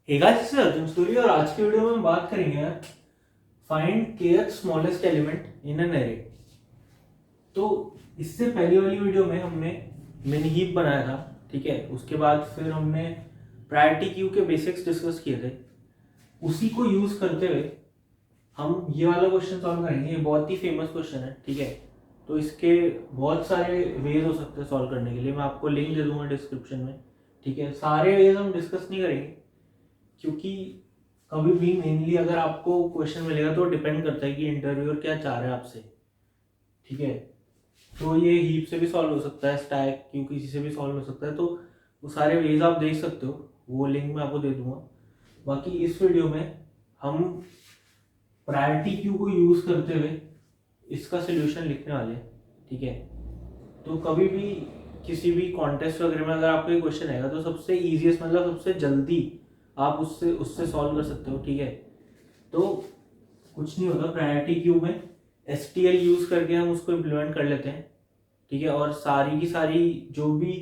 Hey guys, Arjun Suri और आज की वीडियो में हम बात करेंगे find kth smallest element in an array. तो इससे पहली वाली वीडियो में हमने मिनी हीप बनाया था, ठीक है। उसके बाद फिर हमने प्रायोरिटी क्यू के बेसिक्स डिस्कस किए थे। उसी को यूज करते हुए हम ये वाला क्वेश्चन सॉल्व करेंगे। ये बहुत ही फेमस क्वेश्चन है, ठीक है। तो इसके बहुत सारे वेज हो सकते हैं सॉल्व करने के लिए। मैं आपको लिंक दे दूंगा डिस्क्रिप्शन में, ठीक है। सारे वेज हम डिस्कस नहीं करेंगे क्योंकि कभी भी मेनली अगर आपको क्वेश्चन मिलेगा तो डिपेंड करता है कि इंटरव्यूअर क्या चाह रहा है आपसे, ठीक है। तो ये हीप से भी सॉल्व हो सकता है, स्टैक क्यू किसी से भी सॉल्व हो सकता है। तो वो सारे वेज आप देख सकते हो, वो लिंक मैं आपको दे दूंगा। बाकी इस वीडियो में हम प्रायोरिटी क्यू को यूज करते हुए इसका सोल्यूशन लिखने वाले हैं, ठीक है। तो कभी भी किसी भी कॉन्टेस्ट वगैरह में अगर आपको ये क्वेश्चन आएगा तो सबसे ईजीएस्ट मतलब सबसे जल्दी आप उससे उससे सॉल्व कर सकते हो, ठीक है। तो कुछ नहीं होता, प्रायोरिटी क्यू में STL यूज करके हम उसको इम्प्लीमेंट कर लेते हैं, ठीक है। और सारी की सारी जो भी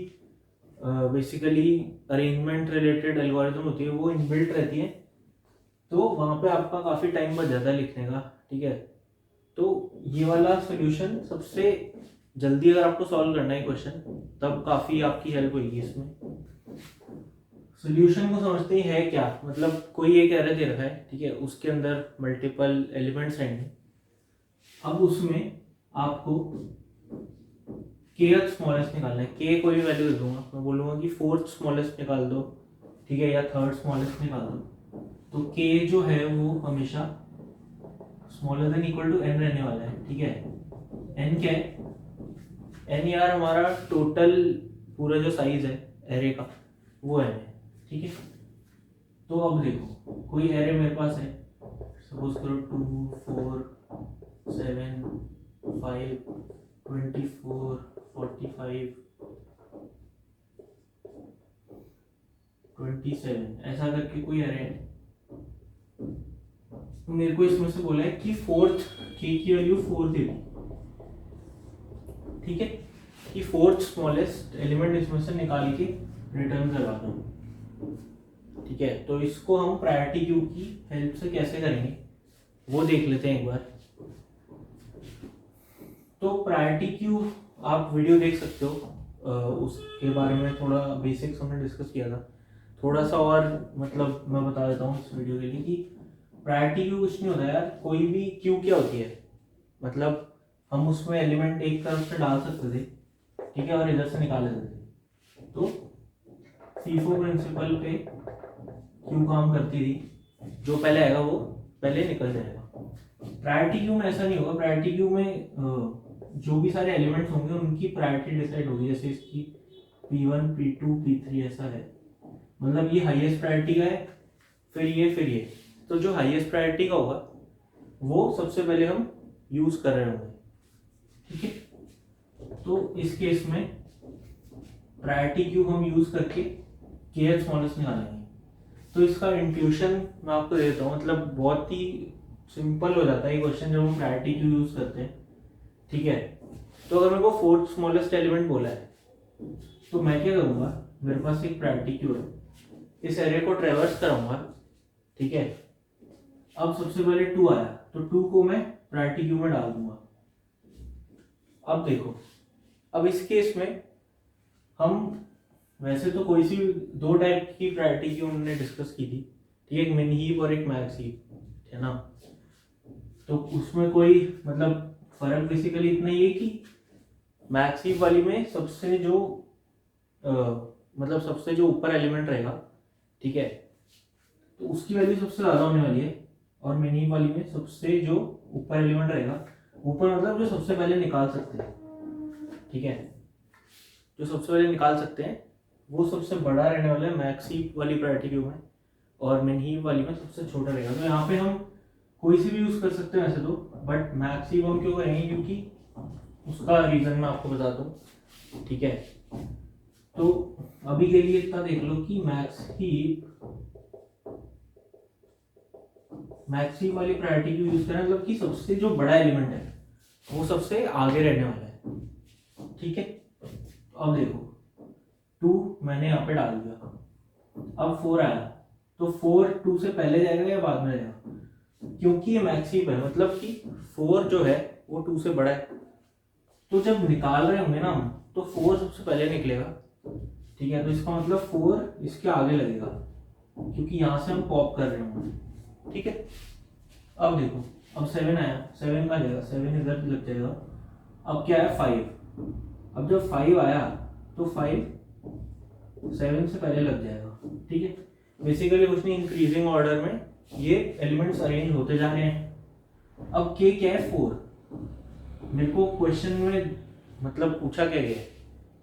बेसिकली अरेंजमेंट रिलेटेड एल्गोरिथम होती है वो इनबिल्ट रहती है। तो वहाँ पे आपका काफ़ी टाइम बच जाता है लिखने का, ठीक है। तो ये वाला सोल्यूशन सबसे जल्दी अगर आपको सॉल्व करना है क्वेश्चन तब काफ़ी आपकी हेल्प होगी इसमें। सोल्यूशन को समझते ही है क्या, मतलब कोई एक एरे दे रखा है, ठीक है। उसके अंदर मल्टीपल एलिमेंट्स रहेंगे। अब उसमें आपको kth स्मॉलेस्ट निकालना है। k कोई भी वैल्यू दे दूंगा, मैं बोलूँगा कि फोर्थ स्मॉलेस्ट निकाल दो, ठीक है, या थर्ड स्मॉलेस्ट निकाल दो। तो k जो है वो हमेशा smaller than equal to n रहने वाला है, ठीक है। n क्या है? n यार हमारा टोटल पूरा जो साइज है एरे का वो n है, ठीक है। तो अब देखो कोई एरे मेरे पास है, सपोज करो 2 4 7 5 24 45 27 ऐसा करके कोई एरे है। तो मेरे को इसमें से बोला है कि फोर्थ k की वैल्यू 4 दे दी, ठीक है, कि फोर्थ स्मॉलेस्ट एलिमेंट इसमें से निकाल के रिटर्न करवा दो, ठीक है। तो इसको हम प्रायोरिटी क्यू की हेल्प से कैसे करेंगे वो देख लेते हैं एक बार। तो प्रायोरिटी क्यू आप वीडियो देख सकते हो, उसके बारे में थोड़ा बेसिक्स हमने डिस्कस किया था। थोड़ा सा और मतलब मैं बता देता हूँ इस वीडियो के लिए कि प्रायोरिटी क्यू कुछ नहीं होता यार। कोई भी क्यू क्या होती है, मतलब हम उसमें एलिमेंट एक तरफ से डाल सकते थे, ठीक है, और इधर से निकाल लेते थे। तो फीफो प्रिंसिपल पे क्यू काम करती थी, जो पहले आएगा वो पहले निकल जाएगा। प्रायोरिटी क्यू में ऐसा नहीं होगा। प्रायोरिटी क्यू में जो भी सारे एलिमेंट्स होंगे उनकी प्रायोरिटी डिसाइड होगी। जैसे इसकी P1 P2 P3 ऐसा है, मतलब ये हाईएस्ट प्रायोरिटी का है, फिर ये। तो जो हाईएस्ट प्रायोरिटी का होगा वो सबसे पहले हम यूज कर रहे होंगे, ठीक है। तो इस केस में प्रायोरिटी क्यू हम यूज करके kth स्मॉलेस्ट निकालेंगे। तो इसका इंट्यूशन मैं आपको दे देता हूँ, मतलब बहुत ही सिंपल हो जाता है ये क्वेश्चन जब हम प्रायोरिटी क्यू यूज करते हैं, ठीक है। तो अगर मेरे को फोर्थ स्मॉलेस्ट एलिमेंट बोला है तो मैं क्या करूंगा, मेरे पास एक प्रायोरिटी क्यू है, इस एरे को ट्रेवर्स कराऊंगा, ठीक है। अब सबसे पहले 2 आया तो 2 को मैं प्रायोरिटी क्यू में डाल दूंगा। अब देखो, अब इस केस में हम वैसे तो कोई सी 2 टाइप की प्रायोरिटी क्यू हमने डिस्कस की थी, ठीक है, एक मिन हीप और एक मैक्स हीप, है ना। तो उसमें कोई मतलब फर्क बेसिकली इतना ही है कि मैक्स हीप वाली में सबसे जो मतलब सबसे जो ऊपर एलिमेंट रहेगा, ठीक है, तो उसकी वैल्यू सबसे ज़्यादा होने वाली है। और मिन हीप वाली में सबसे जो ऊपर एलिमेंट रहेगा, ऊपर मतलब जो सबसे पहले निकाल सकते हैं, ठीक है, जो सबसे पहले निकाल सकते हैं वो सबसे बड़ा रहने वाला है मैक्स हीप वाली प्रायोरिटी क्यू में, और मिन हीप वाली में सबसे छोटा रहेगा। तो यहाँ पे हम कोई सी भी यूज कर सकते हैं वैसे तो, बट मैक्स हीप हम क्यों करेंगे, क्योंकि उसका रीजन मैं आपको बताता हूँ, ठीक है। तो अभी के लिए इतना देख लो कि मैक्स हीप वाली प्रायोरिटी क्यू यूज करें, मतलब कि सबसे जो बड़ा एलिमेंट है वो सबसे आगे रहने वाला है, ठीक है। अब देखो 2 मैंने यहाँ पे डाल दिया, अब 4 आया तो 4 2 से पहले जाएगा या बाद में जाएगा? क्योंकि ये मैक्स हीप है, मतलब कि 4 जो है वो 2 से बड़ा है, तो जब निकाल रहे होंगे ना हम, तो 4 सबसे पहले निकलेगा, ठीक है। तो इसका मतलब 4 इसके आगे लगेगा, क्योंकि यहाँ से हम पॉप कर रहे होंगे, ठीक है। अब देखो, अब 7 आया, 7 का जाएगा, 7 इधर लग जाएगा। अब क्या है 5, अब जब 5 आया तो 5 7 से पहले लग जाएगा, ठीक है। बेसिकली कुछ नहीं, इंक्रीजिंग ऑर्डर में ये एलिमेंट्स अरेंज होते जा रहे हैं। अब के क्या है 4, मेरे को क्वेश्चन में मतलब पूछा क्या गया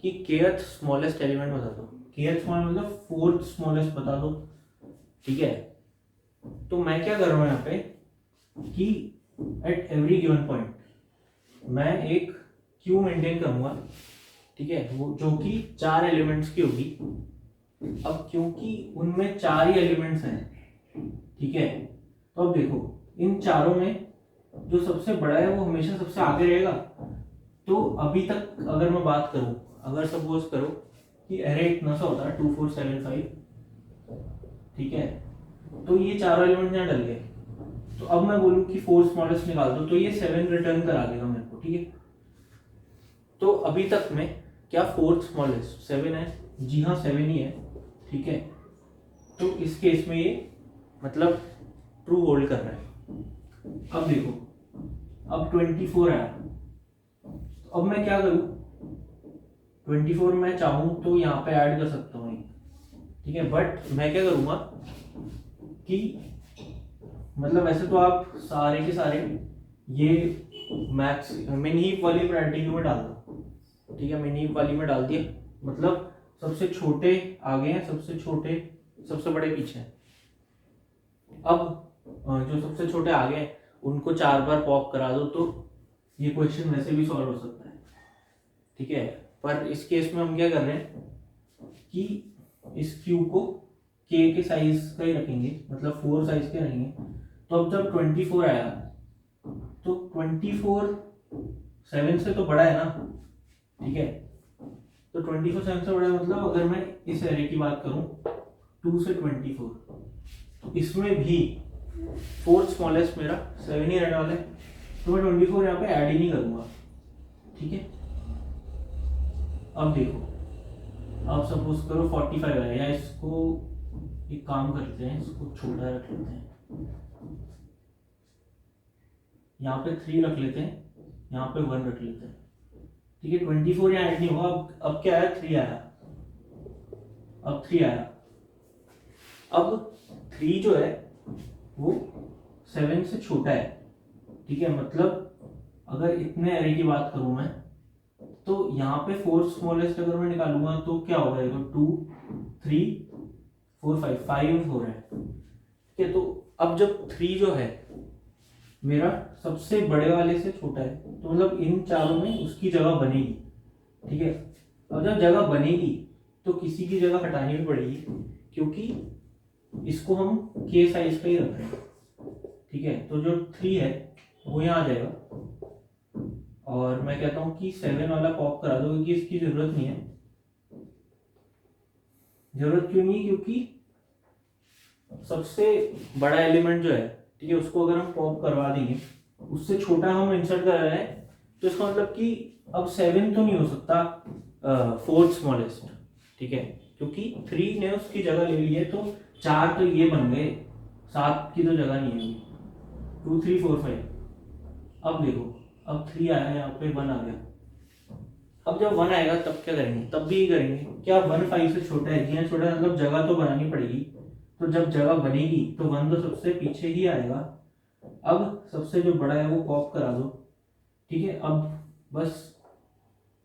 कि केथ स्मॉलेस्ट एलिमेंट बता दो, केथ स्मॉल मतलब 4th स्मॉलेस्ट बता दो, ठीक है। तो मैं क्या कर रहा हूँ यहाँ पे कि एट एवरी गिवन पॉइंट मैं एक क्यू मेंटेन करूंगा, ठीक है, वो जो कि 4 एलिमेंट्स की होगी। अब क्योंकि उनमें 4 ही एलिमेंट्स हैं, ठीक है, तो अब देखो इन चारों में जो सबसे बड़ा है वो हमेशा सबसे आगे रहेगा। तो अभी तक अगर मैं बात करूं, अगर सपोज करो कि एरे इतना सा होता है 2 4 7 5, ठीक है, तो ये चारों एलिमेंट यहाँ डल गए, तो अब मैं बोलूं कि 4 स्मॉलेस्ट निकाल दो, तो ये 7 रिटर्न करा देगा मेरे को, ठीक है। तो अभी तक में क्या 4th स्मॉलेस्ट 7 है? जी हाँ 7 ही है, ठीक है। तो इस केस में ये मतलब ट्रू होल्ड कर रहा है। अब देखो, अब 24 आया, तो अब मैं क्या करूं, 24 मैं चाहूं तो यहाँ पे ऐड कर सकता हूँ, ठीक है, बट मैं क्या करूंगा कि मतलब वैसे तो आप सारे के सारे ये मैक्स मिन हीप वाली प्रायोरिटी क्यू में डाल दो, ठीक है, मिन हीप वाली में डाल दिया, मतलब सबसे छोटे आगे हैं, सबसे छोटे सबसे बड़े पीछे हैं। अब जो सबसे छोटे आगे हैं उनको 4 बार पॉप करा दो, तो ये क्वेश्चन वैसे भी सॉल्व हो सकता है, ठीक है। पर इस केस में हम क्या कर रहे हैं कि इस क्यू को के साइज का ही रखेंगे, मतलब 4 साइज के रखेंगे। तो अब जब 24 आया तो 24 7 से तो बड़ा है ना, ठीक है, तो 24 7 से बड़ा है, मतलब अगर मैं इस एरे की बात करूं 2 से 24, तो इसमें भी 4th स्मॉलेस्ट मेरा 7 ही रहने वाला है, तो मैं 24 यहाँ पे ऐड ही नहीं करूंगा, ठीक है। अब देखो, अब सपोज करो 45 है, या इसको एक काम करते हैं, इसको छोटा रख लेते हैं, यहाँ पे 3 रख लेते हैं, यहाँ पे 1 रख लेते हैं, ठीक है। 24 यहाँ ऐड नहीं होगा। अब क्या आया 3 आया, अब 3 आया, अब 3 जो है वो 7 से छोटा है, ठीक है, मतलब अगर इतने एरे की बात करूं मैं, तो यहाँ पे 4th स्मॉलेस्ट अगर मैं निकालूंगा तो क्या होगा, 2 3 4 5 हो रहा है, ठीक है। तो अब जब 3 जो है मेरा सबसे बड़े वाले से छोटा है, तो मतलब इन चारों में उसकी जगह बनेगी, ठीक है। अब जब जगह बनेगी तो किसी की जगह हटानी भी पड़ेगी, क्योंकि इसको हम के साइज का ही रख रहे हैं, ठीक है। तो जो 3 है वो यहाँ आ जाएगा, और मैं कहता हूँ कि 7 वाला पॉप करा दो, क्योंकि इसकी जरूरत नहीं है। जरूरत क्यों नहीं है? क्योंकि सबसे बड़ा एलिमेंट जो है, ठीक है, उसको अगर हम पॉप करवा देंगे, उससे छोटा हम इंसर्ट कर रहे हैं, तो इसका मतलब कि अब 7 तो नहीं हो सकता 4th स्मॉलेस्ट, ठीक है, क्योंकि 3 ने उसकी जगह ले ली है, तो 4 तो ये बन गए, 7 की तो जगह नहीं है, 2 3 4 5। अब देखो, अब 3 आया, यहाँ पे 1 आ गया। अब जब 1 आएगा तब क्या करेंगे, तब भी करेंगे क्या, 1 5 से छोटा है, जी हाँ छोटा है, मतलब जगह तो बनानी पड़ेगी, तो जब जगह बनेगी तो 1 तो सबसे पीछे ही आएगा। अब सबसे जो बड़ा है वो पॉप करा दो, ठीक है। अब बस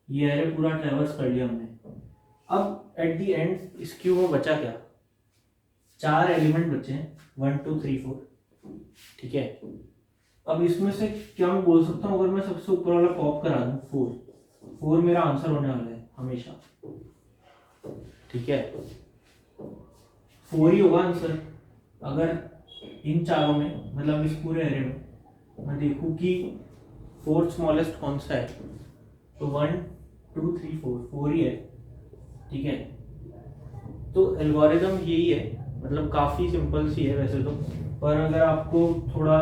ये एरे पूरा ट्रेवर्स कर लिया हमने। अब एट द एंड इस क्यू में बचा क्या, 4 एलिमेंट बचे हैं, 1 2 3 4, ठीक है। अब इसमें से क्या मैं बोल सकता हूँ, अगर मैं सबसे ऊपर वाला पॉप करा दूं 4 मेरा आंसर होने वाला है हमेशा, ठीक है, 4 ही होगा आंसर। अगर इन चारों में, मतलब इस पूरे एरे में मैं देखूं कि 4th स्मॉलेस्ट कौन सा है, तो 1 2 3 4 4 ही है, ठीक है। तो एल्गोरिथम यही है मतलब काफ़ी सिंपल सी है वैसे तो, पर अगर आपको थोड़ा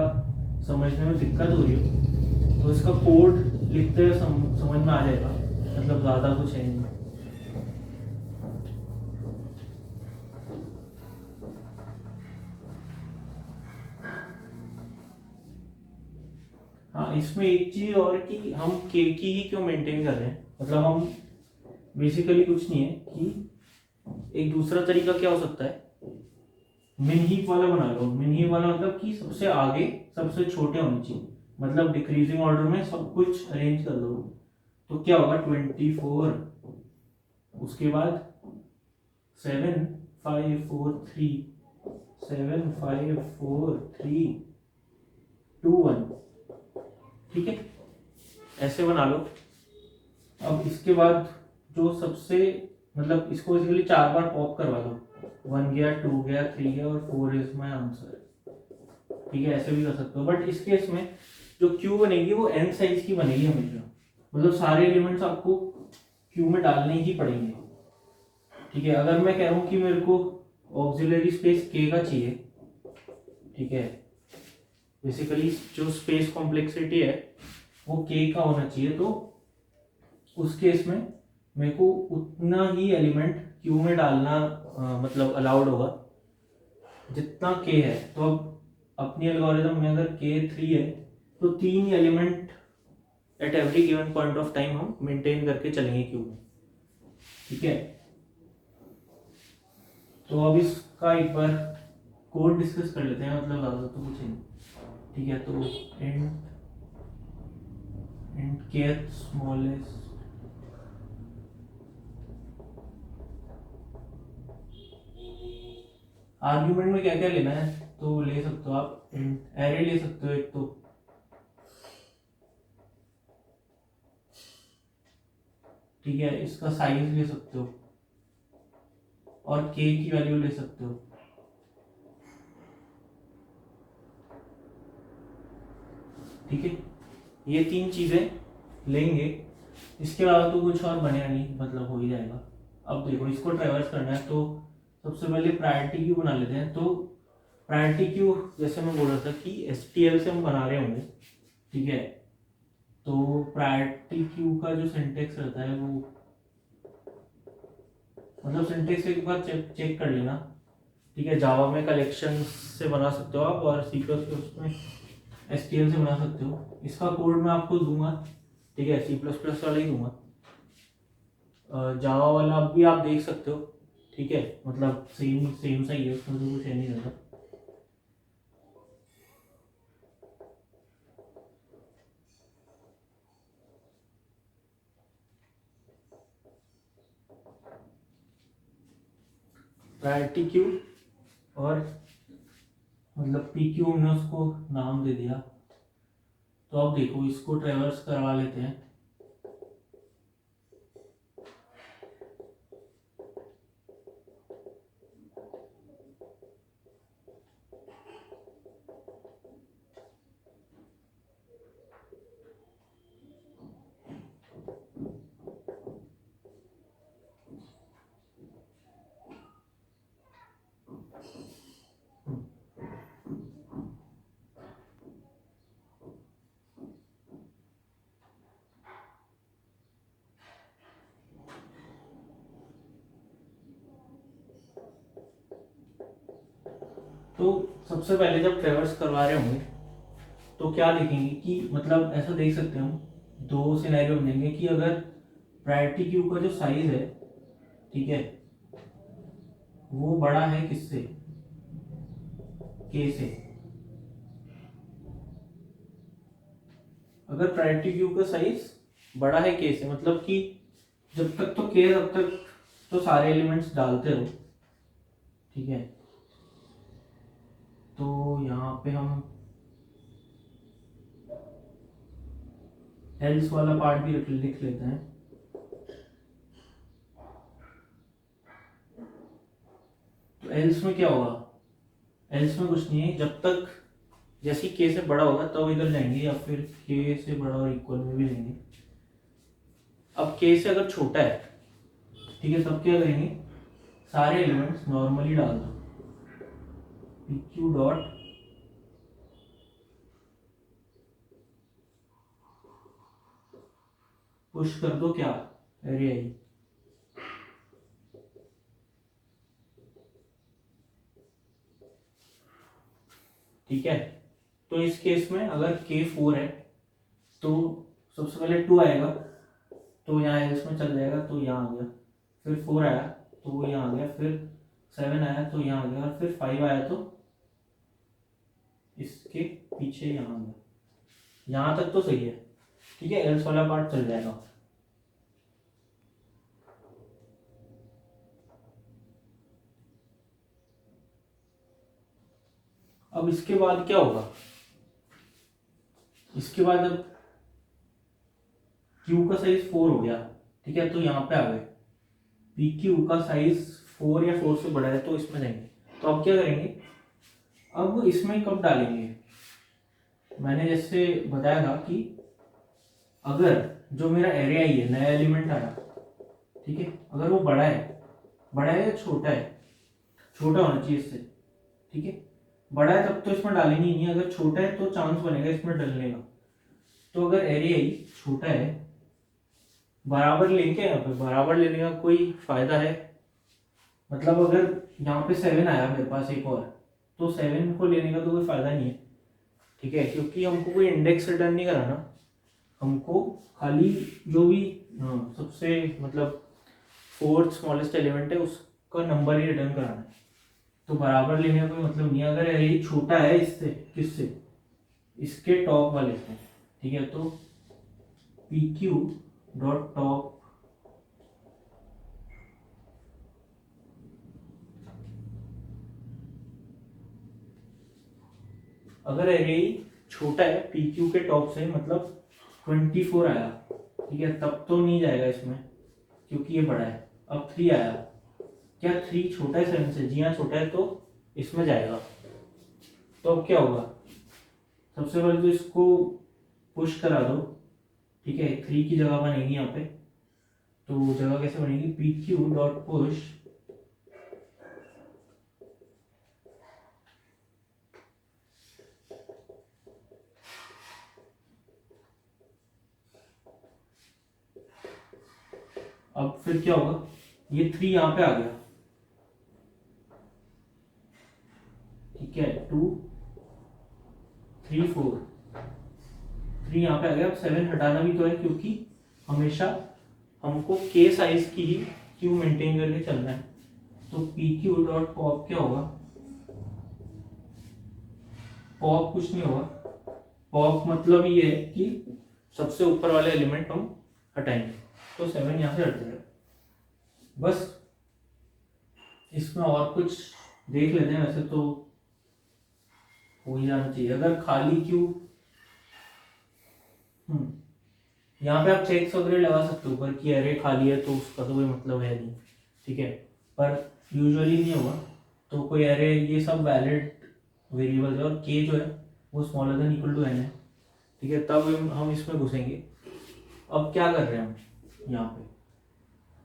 समझने में दिक्कत हो रही हो तो इसका कोड लिखते हुए समझ में आ जाएगा, मतलब ज़्यादा कुछ है नहीं। हाँ, इसमें एक चीज़ और कि हम के की ही क्यों मेंटेन कर रहे हैं, मतलब हम बेसिकली कुछ नहीं है कि एक दूसरा तरीका क्या हो सकता है, मिन हीप वाला बना लो। मिन हीप वाला मतलब कि सबसे आगे सबसे छोटे होने चाहिए, मतलब डिक्रीजिंग ऑर्डर में सब कुछ अरेंज कर दो। तो क्या होगा, 24, उसके बाद 7 5 4 3, 7 5 4 3 2 1, ठीक है, ऐसे बना लो। अब इसके बाद जो सबसे, मतलब इसको बेसिकली 4 बार पॉप करवा दो, 1 गया, 2 गया, 3 गया और 4 इज माई आंसर, ठीक है, ऐसे भी कर सकते हो। बट इस केस में जो क्यू बनेगी वो n साइज की बनेगी हमेशा, मतलब सारे एलिमेंट्स आपको क्यू में डालने ही पड़ेंगे, ठीक है। अगर मैं कह रहा हूँ कि मेरे को ऑक्सिलरी स्पेस k का चाहिए, ठीक है, बेसिकली जो स्पेस कॉम्प्लेक्सिटी है वो k का होना चाहिए, तो उस केस में मेरे को उतना ही एलिमेंट क्यू में डालना मतलब अलाउड होगा जितना k है। तो अब अपनी एल्गोरिथम में अगर k 3 है तो 3 element at every given point of time हम मेंटेन करके चलेंगे क्यू में, ठीक है। तो अब इसका एक बार कोड डिस्कस कर लेते हैं, मतलब ज़्यादा तो कुछ नहीं, ठीक है। तो इंट kth स्मॉलेस्ट, आर्ग्यूमेंट में क्या क्या लेना है तो ले सकते हो आप, एरे ले सकते हो एक तो, ठीक है, इसका साइज ले सकते हो और k की वैल्यू ले सकते हो, ठीक है। ये 3 चीजें लेंगे, इसके अलावा तो कुछ और बनेगा नहीं, मतलब हो ही जाएगा। अब देखो इसको ट्रेवर्स करना है तो सबसे पहले प्रायोरिटी क्यू बना लेते हैं। तो प्रायोरिटी क्यू जैसे मैं बोल रहा था कि STL से हम बना रहे होंगे, ठीक है। तो प्रायोरिटी क्यू का जो सिंटेक्स रहता है वो, मतलब सिंटेक्स एक बार चेक कर लेना, ठीक है। जावा में कलेक्शन से बना सकते हो आप, और C++ में STL से बना सकते हो। इसका कोड मैं आपको दूंगा, ठीक है, C++ वाला ही दूंगा। जावा वाला अब भी आप देख सकते हो, ठीक है, मतलब सेम सेम सा ही है, उसमें तो कुछ है नहीं रहता। प्रायोरिटी क्यू और मतलब PQ हमने उसको नाम दे दिया। तो अब देखो इसको ट्रेवर्स करवा लेते हैं। तो सबसे पहले जब ट्रेवर्स करवा रहे होंगे तो क्या देखेंगे कि, मतलब ऐसा देख सकते हैं हम, दो सिनेरियो बनेंगे कि अगर प्रायोरिटी क्यू का जो साइज है, ठीक है, वो बड़ा है किससे, के से। अगर प्रायोरिटी क्यू का साइज बड़ा है के से, मतलब कि जब तक तो के, तब तक तो सारे एलिमेंट्स डालते रहो, ठीक है। तो यहाँ पे हम एल्स वाला पार्ट भी लिख लेते हैं। तो एल्स में क्या होगा, एल्स में कुछ नहीं है, जब तक जैसे के से बड़ा होगा तब इधर लेंगे, या फिर के से बड़ा और इक्वल में भी लेंगे। अब के से अगर छोटा है, ठीक है, तब क्या करेंगे, सारे एलिमेंट्स नॉर्मली डाल दो, पी क्यू डॉट पुश कर दो क्या, एरे आई। ठीक है, तो इस केस में अगर के 4 है तो सबसे पहले 2 आएगा, तो यहाँ इसमें चल जाएगा, तो यहाँ आ गया। फिर 4 आया तो वो यहाँ आ गया, फिर 7 आया तो यहाँ आ गया, और फिर 5 आया तो इसके पीछे यहाँ आ गया। यहाँ तक तो सही है। ठीक है, एल्स वाला पार्ट चल जाएगा। अब इसके बाद क्या होगा, इसके बाद अब Q का साइज 4 हो गया। ठीक है, तो यहाँ पे आ गए, पी क्यू का साइज 4 या 4 से बड़ा है तो इसमें जाएंगे। तो अब क्या करेंगे, अब इसमें कब डालेंगे, मैंने जैसे बताया था कि अगर जो मेरा एरे आई है, नया एलिमेंट आया, ठीक है, अगर वो बड़ा है या छोटा है, छोटा होना चाहिए इससे। ठीक है, बड़ा है तब तो इसमें डालेंगे ही नहीं, अगर छोटा है तो चांस बनेगा इसमें डलने का। तो अगर एरे आई छोटा है, बराबर लेंगे, यहाँ पे बराबर लेने का कोई फायदा है, मतलब अगर यहाँ पे 7 आया मेरे पास एक और, तो 7 को लेने का तो कोई फायदा नहीं है। ठीक है, क्योंकि हमको कोई इंडेक्स रिटर्न नहीं कराना, हमको खाली जो भी सबसे मतलब 4th स्मॉलेस्ट एलिमेंट है उसका नंबर ही रिटर्न कराना है। तो बराबर लेने का कोई मतलब नहीं है। अगर एरे छोटा है इससे, किससे, इसके टॉप वाले से। ठीक है, तो पी क्यू डॉट टॉप अगर एरे छोटा है पी क्यू के टॉप से, मतलब 24 आया, ठीक है, तब तो नहीं जाएगा इसमें क्योंकि ये बड़ा है। अब 3 आया, क्या 3 छोटा है 7 से, जी हाँ छोटा है, तो इसमें जाएगा। तो अब क्या होगा, सबसे पहले तो इसको पुश करा दो। ठीक है, 3 की जगह बनेगी यहाँ पे, तो जगह कैसे बनेगी, पी क्यू डॉट पुश अब फिर क्या होगा, ये 3 यहाँ पे आ गया। ठीक है, 2 3 4 3 यहाँ पे आ गया। अब 7 हटाना भी तो है, क्योंकि हमेशा हमको के साइज की ही क्यू मेंटेन करके चलना है। तो पी क्यू डॉट पॉप क्या होगा, पॉप कुछ नहीं होगा, पॉप मतलब ये है कि सबसे ऊपर वाले एलिमेंट हम हटाएंगे। तो 7 यहाँ से हट जाएगा। बस इसमें और कुछ देख लेते हैं, वैसे तो हो ही जाना चाहिए। अगर खाली क्यू, यहाँ पे आप चेक्स वगैरह लगा सकते हो ऊपर कि अरे खाली है तो उसका तो कोई मतलब है नहीं। ठीक है, पर यूजुअली नहीं होगा। तो कोई अरे, ये सब वैलिड वेरिएबल है, और के जो है वो smaller than equal to n है। ठीक है, तब हम इसमें घुसेंगे। अब क्या कर रहे हैं हम, यहाँ पे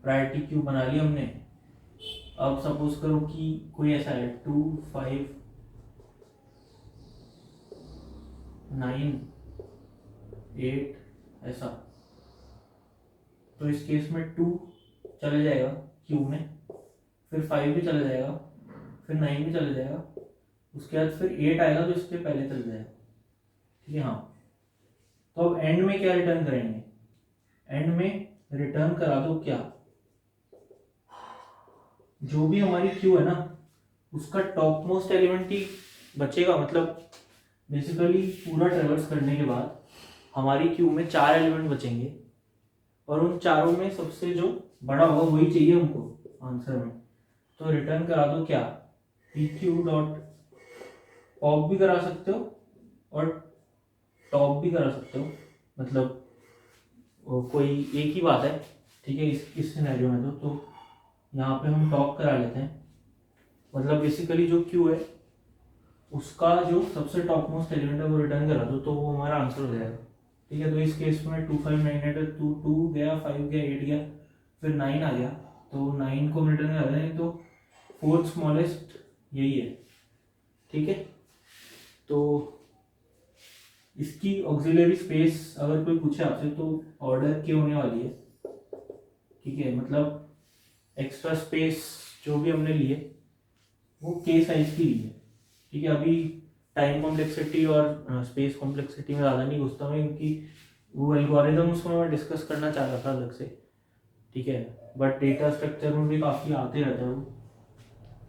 प्रायोरिटी क्यू बना ली हमने। अब सपोज करो कि कोई ऐसा है 2 5 9 8 ऐसा, तो इस केस में 2 चले जाएगा क्यू में, फिर 5 भी चला जाएगा, फिर 9 भी चला जाएगा, उसके बाद फिर 8 आएगा तो इसके पहले चल जाएगा। ठीक है, हाँ। तो अब एंड में क्या रिटर्न करेंगे, एंड में रिटर्न करा दो क्या, जो भी हमारी क्यू है ना उसका टॉप मोस्ट एलिमेंट ही बचेगा। मतलब बेसिकली पूरा ट्रेवर्स करने के बाद हमारी क्यू में 4 एलिमेंट बचेंगे, और उन चारों में सबसे जो बड़ा होगा वही चाहिए हमको आंसर में। तो रिटर्न करा दो क्या, पी क्यू डॉट पॉप भी करा सकते हो और टॉप भी करा सकते हो, मतलब कोई एक ही बात है। ठीक है, इस सिनेरियो में तो यहाँ पे हम टॉप करा लेते हैं। मतलब बेसिकली जो क्यू है उसका जो सबसे टॉप मोस्ट एलिमेंट है वो रिटर्न करा दो, तो वो हमारा आंसर हो जाएगा। ठीक है, तो इस केस में 2 5 9 8 2 गया, 5 गया, 8 गया, फिर 9 आ गया, तो 9 को रिटर्न करा दें। तो 4th स्मॉलेस्ट यही है, ठीक है। तो इसकी ऑक्सिलरी स्पेस अगर कोई पूछे आपसे तो ऑर्डर के होने वाली है, ठीक है। मतलब एक्स्ट्रा स्पेस जो भी हमने लिए वो के साइज की ली है, ठीक है। अभी टाइम कॉम्प्लेक्सिटी और स्पेस कॉम्प्लेक्सिटी में ज़्यादा नहीं घुसता मैं, क्योंकि वो एल्गोरिदम्स में मैं डिस्कस करना चाह रहा था अलग से, ठीक है। बट डेटा स्ट्रक्चर में भी काफ़ी आते रहता है वो,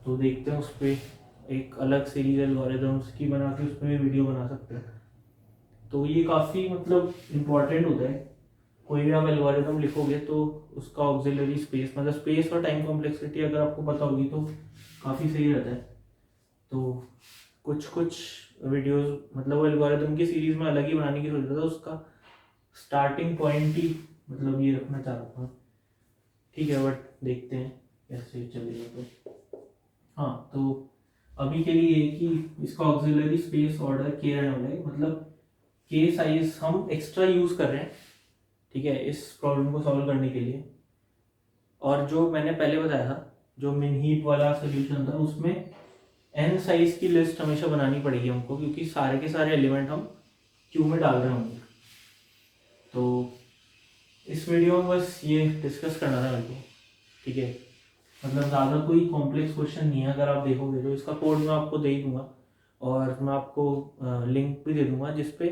तो देखते हैं उस पर एक अलग सीरीज एल्गोरिदम्स की बना के उस पर भी वीडियो बना सकते हैं। तो ये काफ़ी मतलब इम्पॉर्टेंट होता है, कोई भी आप एल्गोरिदम लिखोगे तो उसका ऑक्सिलरी स्पेस मतलब स्पेस और टाइम कॉम्प्लेक्सिटी अगर आपको पता होगी तो काफ़ी सही रहता है। तो कुछ कुछ वीडियोस मतलब वो एल्गोरिदम की सीरीज में अलग ही बनाने की सोच रहा था, उसका स्टार्टिंग पॉइंट ही मतलब ये रखना चाह रहा था, ठीक है। बट देखते हैं कैसे चलेगा। तो हाँ, तो अभी के लिए ये कि इसका ऑक्सिलरी स्पेस ऑर्डर के रहने वाला है, मतलब के साइज हम एक्स्ट्रा यूज कर रहे हैं, ठीक है, इस प्रॉब्लम को सॉल्व करने के लिए। और जो मैंने पहले बताया था जो मिनहीप वाला सोल्यूशन था, उसमें एन साइज की लिस्ट हमेशा बनानी पड़ेगी हमको, क्योंकि सारे के सारे एलिमेंट हम क्यू में डाल रहे होंगे। तो इस वीडियो में बस ये डिस्कस करना था मेरे को, ठीक है। मतलब ज़्यादा कोई कॉम्प्लेक्स क्वेश्चन नहीं है, अगर आप देखोगे तो इसका कोड मैं आपको दे ही दूंगा, और मैं आपको लिंक भी दे दूंगा जिसपे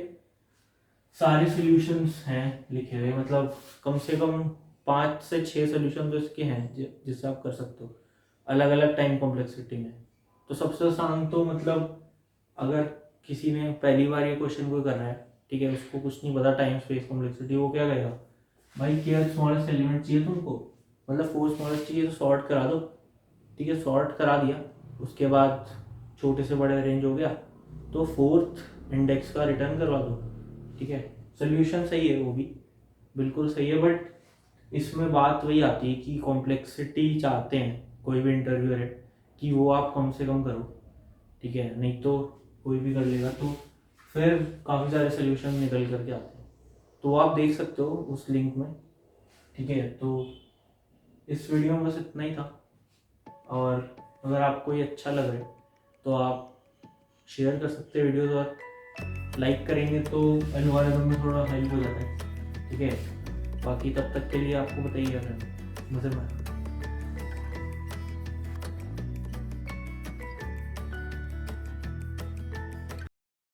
सारे सॉल्यूशंस हैं लिखे हुए, मतलब कम से कम 5 से 6 सॉल्यूशन तो इसके हैं जिससे आप कर सकते हो अलग अलग टाइम कॉम्प्लेक्सिटी में। तो सबसे आसान तो मतलब अगर किसी ने पहली बार ये क्वेश्चन को कर रहा है, ठीक है, उसको कुछ नहीं पता टाइम स्पेस कॉम्प्लेक्सिटी, वो क्या कहेगा, भाई क्या स्मॉलेस्ट एलिमेंट चाहिए तुमको, मतलब 4 स्मॉलेस्ट चाहिए तो सॉर्ट करा दो, ठीक है। सॉर्ट करा दिया, उसके बाद छोटे से बड़े रेंज हो गया तो 4th इंडेक्स का रिटर्न करवा दो, ठीक है। सोल्यूशन सही है, वो भी बिल्कुल सही है, बट इसमें बात वही आती है कि कॉम्प्लेक्सिटी चाहते हैं कोई भी इंटरव्यूअर है कि वो आप कम से कम करो, ठीक है, नहीं तो कोई भी कर लेगा, तो फिर काफ़ी सारे सोल्यूशन निकल करके आते हैं। तो आप देख सकते हो उस लिंक में, ठीक है। तो इस वीडियो में बस इतना ही था, और अगर आपको ये अच्छा लग रहा है तो आप शेयर कर सकते हैं वीडियोज़, और लाइक करेंगे तो एल्गोरिथम में थोड़ा हेल्प हो जाता है, ठीक है। बाकी तब तक के लिए आपको बताइए, मज़े में।